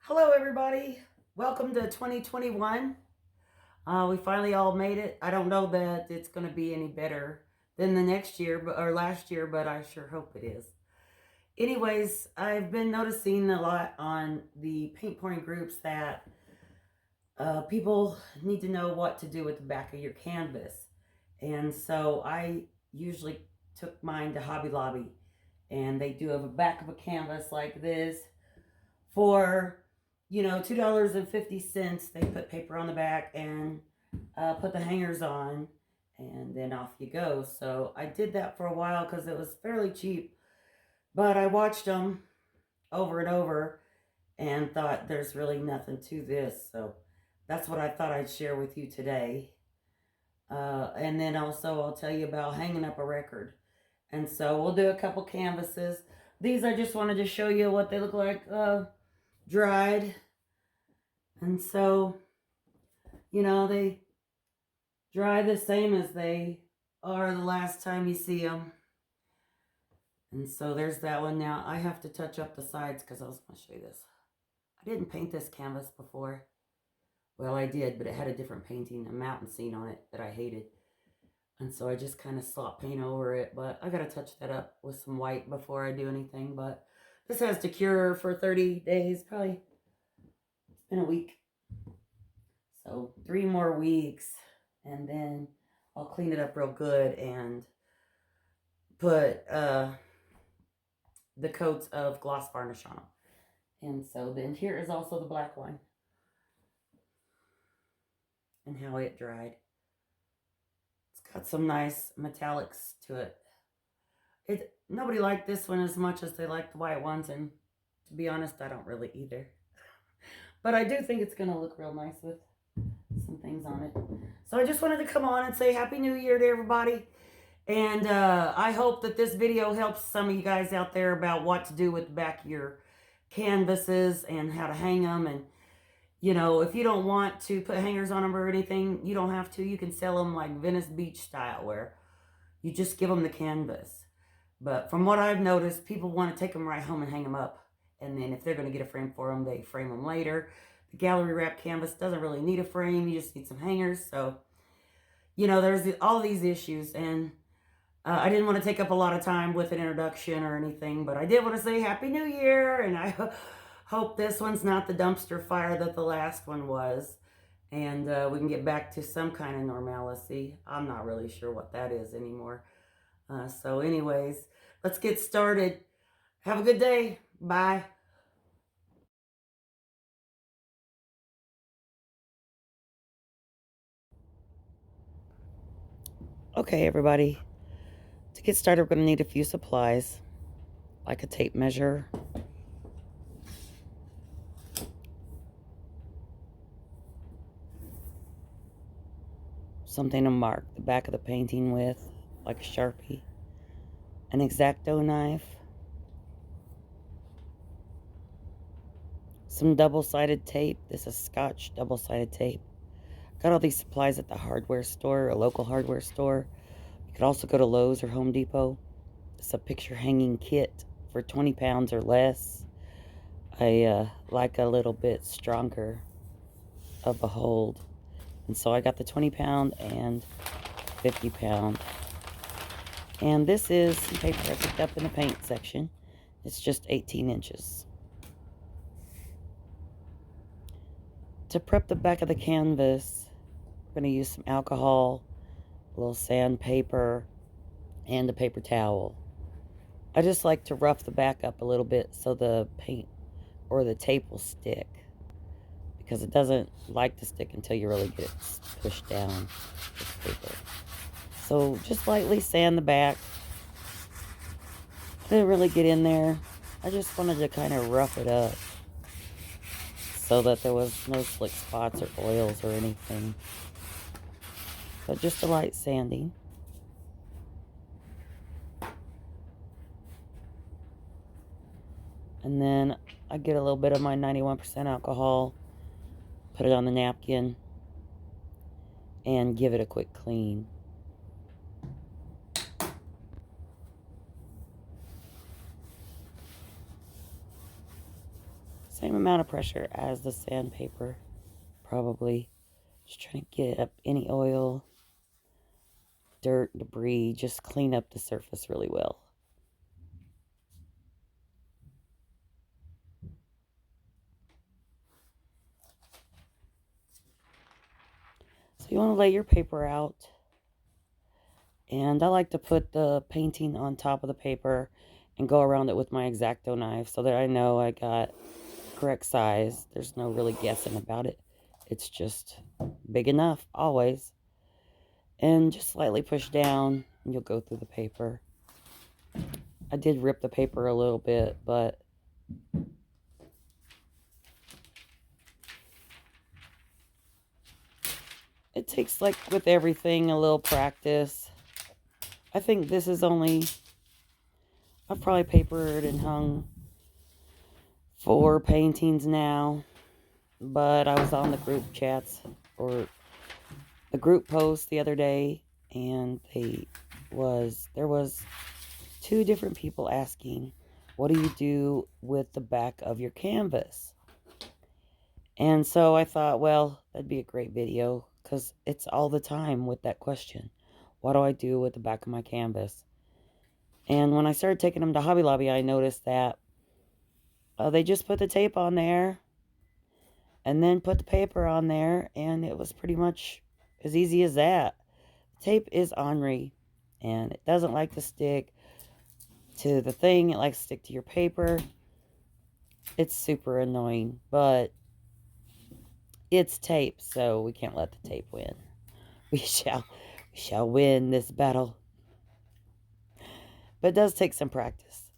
Hello, everybody. Welcome to 2021. We finally all made it. I don't know that it's going to be any better than the next year or last year, but I sure hope it is. Anyways, I've been noticing a lot on the paint pouring groups that people need to know what to do with the back of your canvas. And so I usually took mine to Hobby Lobby, and they do have a back of a canvas like this for $2.50. They put paper on the back and put the hangers on, and then off you go. So I did that for a while because it was fairly cheap, but I watched them over and over and thought there's really nothing to this. So that's what I thought I'd share with you today. And then also I'll tell you about hanging up a record. And so we'll do a couple canvases. These I just wanted to show you what they look like dried. And so, they dry the same as they are the last time you see them. And so there's that one. Now I have to touch up the sides because I was going to show you this. I didn't paint this canvas before. Well, I did, but it had a different painting, a mountain scene on it that I hated. And so I just kind of slop paint over it, but I got to touch that up with some white before I do anything. But this has to cure for 30 days, probably. It's been a week. So 3 more weeks, and then I'll clean it up real good and put the coats of gloss varnish on them. And so then here is also the black one and how it dried. It's got some nice metallics to it. Nobody liked this one as much as they liked the white ones, and to be honest, I don't really either. But I do think it's going to look real nice with some things on it. So I just wanted to come on and say Happy New Year to everybody. And I hope that this video helps some of you guys out there about what to do with the back of your canvases and how to hang them. And, if you don't want to put hangers on them or anything, you don't have to. You can sell them like Venice Beach style, where you just give them the canvas. But from what I've noticed, people want to take them right home and hang them up. And then if they're going to get a frame for them, they frame them later. The gallery wrap canvas doesn't really need a frame. You just need some hangers. So, there's all these issues. And I didn't want to take up a lot of time with an introduction or anything, but I did want to say Happy New Year, and I hope this one's not the dumpster fire that the last one was, and we can get back to some kind of normalcy. I'm not really sure what that is anymore. So anyways, let's get started. Have a good day. Bye. Okay, everybody. To get started, we're going to need a few supplies, like a tape measure, something to mark the back of the painting with, like a Sharpie, an exacto knife, some double-sided tape. This is Scotch double-sided tape. Got all these supplies at the hardware store, a local hardware store. You could also go to Lowe's or Home Depot. It's a picture hanging kit for 20 pounds or less. I like a little bit stronger of a hold. And so I got the 20 pound and 50 pound. And this is some paper I picked up in the paint section. It's just 18 inches. To prep the back of the canvas, we're going to use some alcohol, a little sandpaper, and a paper towel. I just like to rough the back up a little bit so the paint or the tape will stick, because it doesn't like to stick until you really get it pushed down this paper. So just lightly sand the back. I didn't really get in there. I just wanted to kind of rough it up so that there was no slick spots or oils or anything. But just a light sanding. And then I get a little bit of my 91% alcohol, put it on the napkin, and give it a quick clean. same amount of pressure as the sandpaper, probably. Just trying to get up any oil, dirt, debris, just clean up the surface really well. So you want to lay your paper out. And I like to put the painting on top of the paper and go around it with my exacto knife so that I know I got correct size. There's no really guessing about it. It's just big enough, always. And just slightly push down, and you'll go through the paper. I did rip the paper a little bit, but it takes, like with everything, a little practice. I think this is only, I've probably papered and hung 4 paintings now. But I was on the group chats or the group post the other day, and there was 2 different people asking, what do you do with the back of your canvas? And so I thought, well, that'd be a great video, because it's all the time with that question. What do I do with the back of my canvas? And when I started taking them to Hobby Lobby, I noticed that they just put the tape on there and then put the paper on there, and it was pretty much as easy as that. Tape is ornery, and it doesn't like to stick to the thing. It likes to stick to your paper. It's super annoying, but it's tape, so we can't let the tape win. We shall win this battle. But it does take some practice,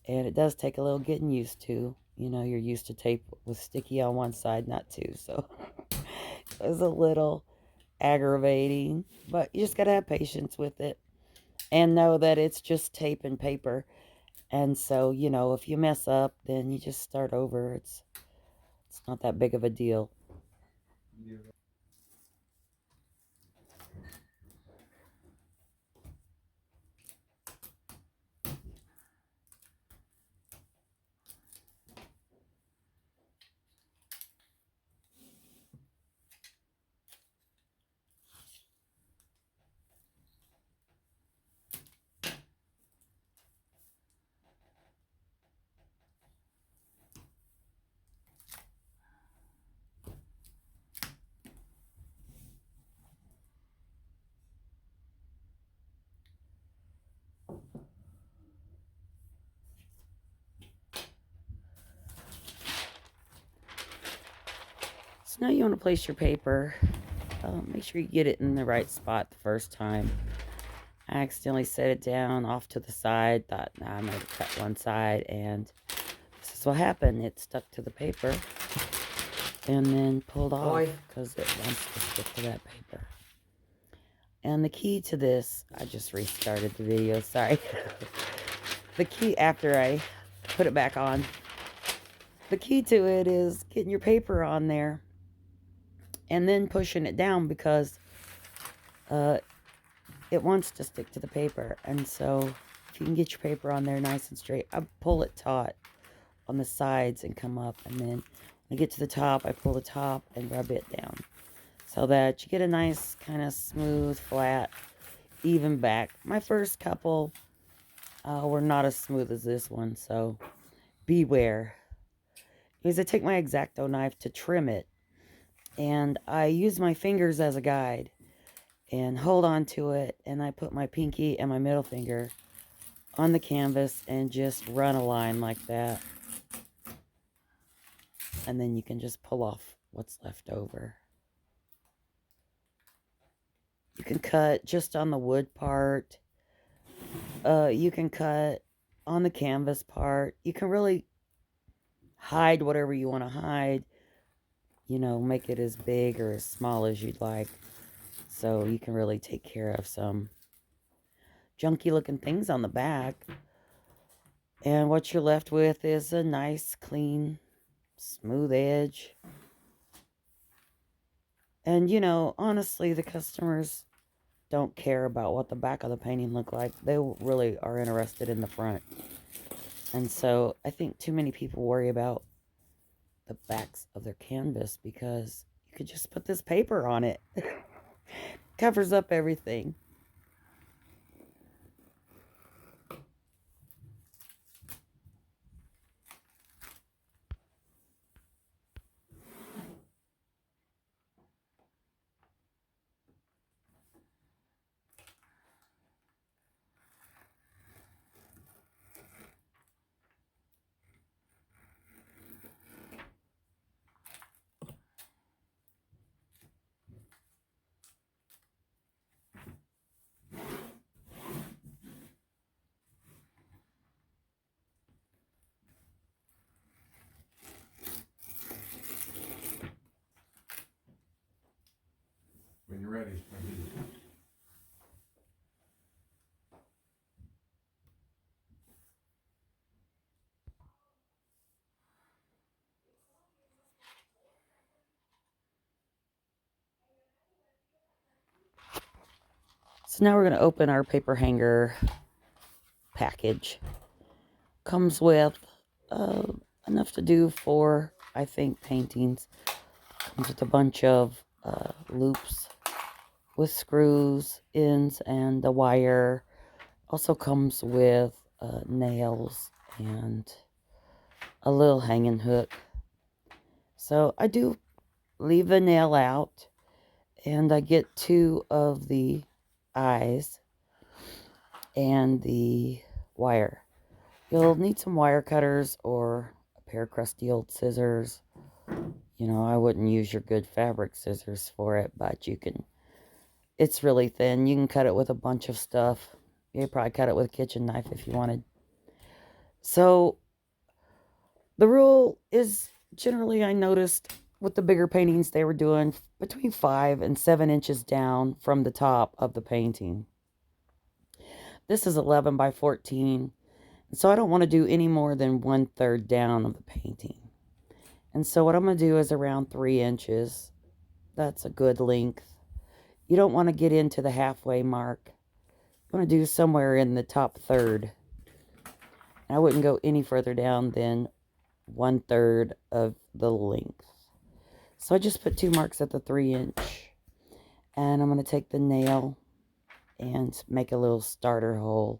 and it does take a little getting used to. You know, you're used to tape with sticky on one side, not two, so it was a little aggravating, but you just gotta have patience with it and know that it's just tape and paper. And so, you know, if you mess up, then you just start over. It's not that big of a deal. So now you want to place your paper. Make sure you get it in the right spot the first time. I accidentally set it down off to the side. Thought, nah, I'm going to cut one side, and this is what happened. It stuck to the paper and then pulled off because it wants to stick to that paper. And the key to this, I just restarted the video, sorry. The key, after I put it back on, the key to it is getting your paper on there and then pushing it down, because it wants to stick to the paper. And so if you can get your paper on there nice and straight, I pull it taut on the sides and come up, and then when I get to the top, I pull the top and rub it down so that you get a nice kind of smooth, flat, even back. My first couple were not as smooth as this one, so beware. Because I take my exacto knife to trim it, and I use my fingers as a guide and hold on to it, and I put my pinky and my middle finger on the canvas and just run a line like that. And then you can just pull off what's left over. You can cut just on the wood part. You can cut on the canvas part. You can really hide whatever you want to hide. You know, make it as big or as small as you'd like. So you can really take care of some junky looking things on the back. And what you're left with is a nice, clean, smooth edge. And, you know, honestly, the customers don't care about what the back of the painting look like. They really are interested in the front. And so I think too many people worry about the backs of their canvas because you could just put this paper on it. Covers up everything. When you're ready. So now we're going to open our paper hanger package. Comes with enough to do for, I think, paintings. Comes with a bunch of loops with screws, ends, and the wire. Also comes with nails and a little hanging hook. So I do leave the nail out, and I get 2 of the eyes and the wire. You'll need some wire cutters or a pair of crusty old scissors. You know, I wouldn't use your good fabric scissors for it, but you can. It's really thin. You can cut it with a bunch of stuff. You could probably cut it with a kitchen knife if you wanted. So the rule is generally, I noticed with the bigger paintings, they were doing between 5 and 7 inches down from the top of the painting. This is 11 by 14. So I don't want to do any more than 1/3 down of the painting. And so what I'm going to do is around 3 inches. That's a good length. You don't want to get into the halfway mark. You want to do somewhere in the top third. And I wouldn't go any further down than 1/3 of the length. So I just put 2 marks at the 3 inch. And I'm going to take the nail and make a little starter hole.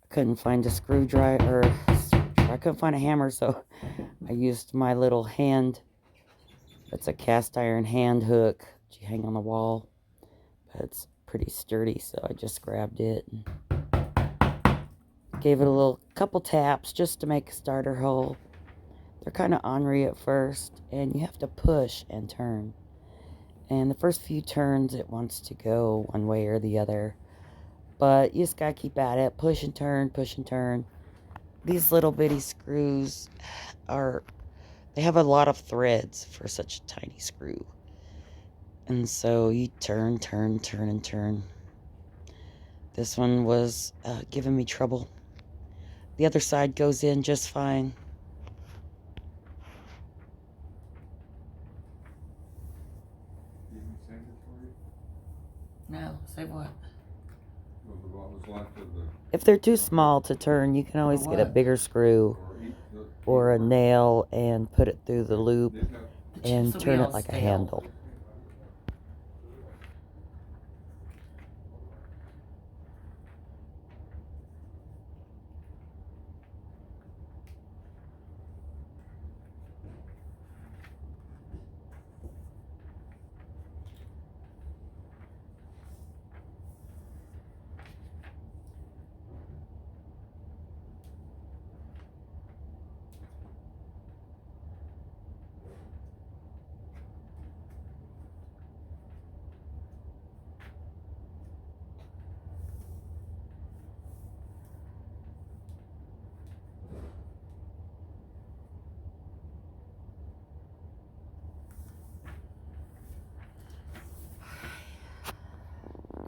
I couldn't find a screwdriver, I couldn't find a hammer, so I used my little hand. It's a cast iron hand hook that you hang on the wall. But it's pretty sturdy, so I just grabbed it and gave it a little couple taps just to make a starter hole. They're kind of ornery at first, and you have to push and turn. And the first few turns, it wants to go one way or the other. But you just gotta keep at it. Push and turn, push and turn. These little bitty screws they have a lot of threads for such a tiny screw. And so you turn, turn, turn, and turn. This one was giving me trouble. The other side goes in just fine. Did you save it for you? No, say what? What was left of the... If they're too small to turn, you can always get a bigger screw or a nail and put it through the loop and turn it like a handle.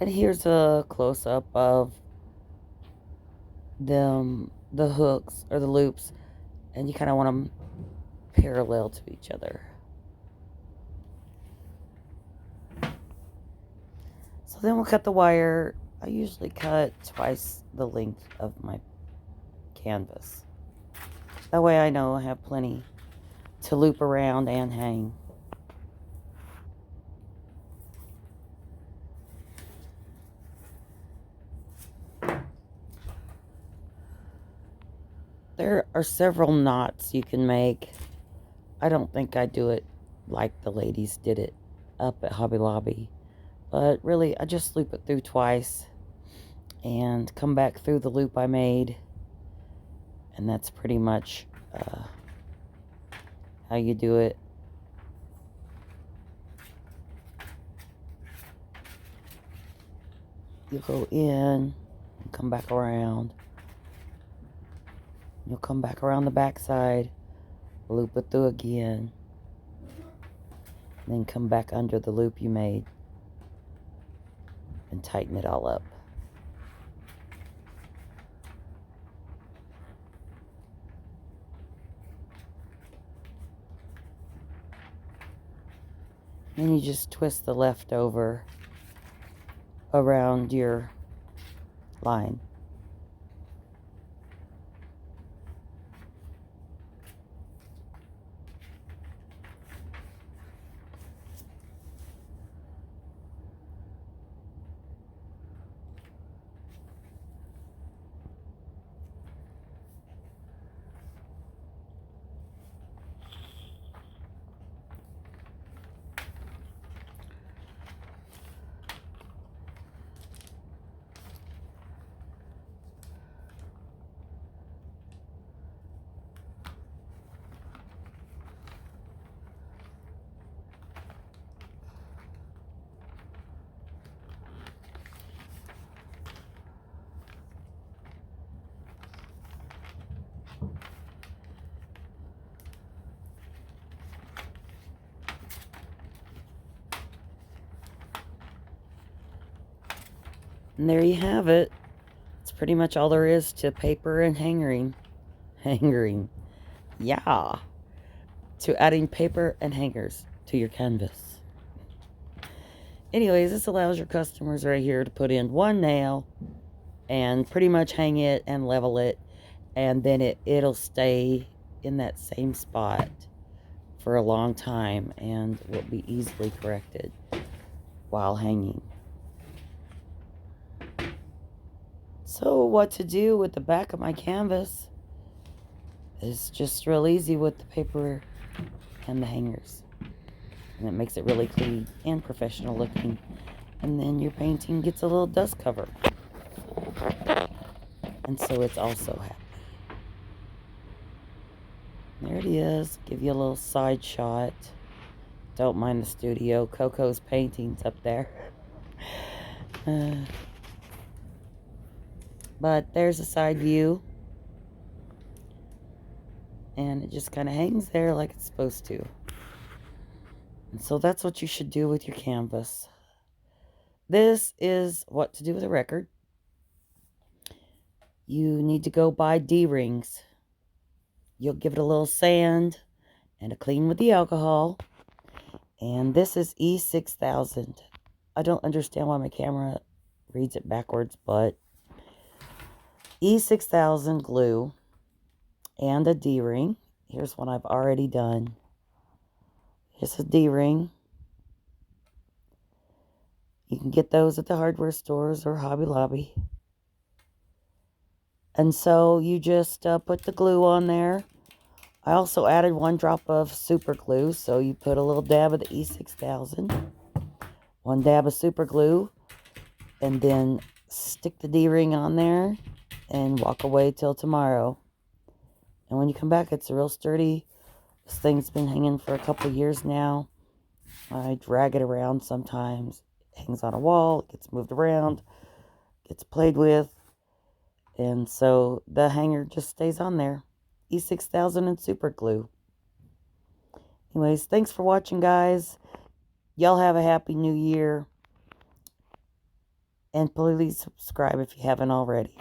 And here's a close-up of the hooks or the loops, and you kind of want them parallel to each other. So then we'll cut the wire. I usually cut twice the length of my canvas. That way I know I have plenty to loop around and hang. There are several knots you can make. I don't think I do it like the ladies did it up at Hobby Lobby. But really, I just loop it through twice and come back through the loop I made. And that's pretty much how you do it. You go in and come back around. You'll come back around the back side, loop it through again, then come back under the loop you made and tighten it all up. Then you just twist the leftover around your line. And there you have it. It's pretty much all there is to paper and hangering. Hangering. Yeah. To adding paper and hangers to your canvas. Anyways, this allows your customers right here to put in one nail and pretty much hang it and level it. And then it'll stay in that same spot for a long time and will be easily corrected while hanging. So what to do with the back of my canvas is just real easy with the paper and the hangers. And it makes it really clean and professional looking. And then your painting gets a little dust cover. And so it's also happy. There it is. Give you a little side shot. Don't mind the studio. Coco's paintings up there. But there's a side view. And it just kind of hangs there like it's supposed to. And so that's what you should do with your canvas. This is what to do with a record. You need to go buy D-rings. You'll give it a little sand and a clean with the alcohol. And this is E6000. I don't understand why my camera reads it backwards, but E6000 glue and a D-ring. Here's one I've already done. Here's a D-ring. You can get those at the hardware stores or Hobby Lobby. And so you just put the glue on there. I also added 1 drop of super glue. So you put a little dab of the E6000. 1 dab of super glue. And then stick the D-ring on there. And walk away till tomorrow. And when you come back, it's real sturdy. This thing's been hanging for a couple years now. I drag it around sometimes. It hangs on a wall. It gets moved around. Gets played with. And so the hanger just stays on there. E6000 and super glue. Anyways, thanks for watching, guys. Y'all have a happy new year. And please subscribe if you haven't already.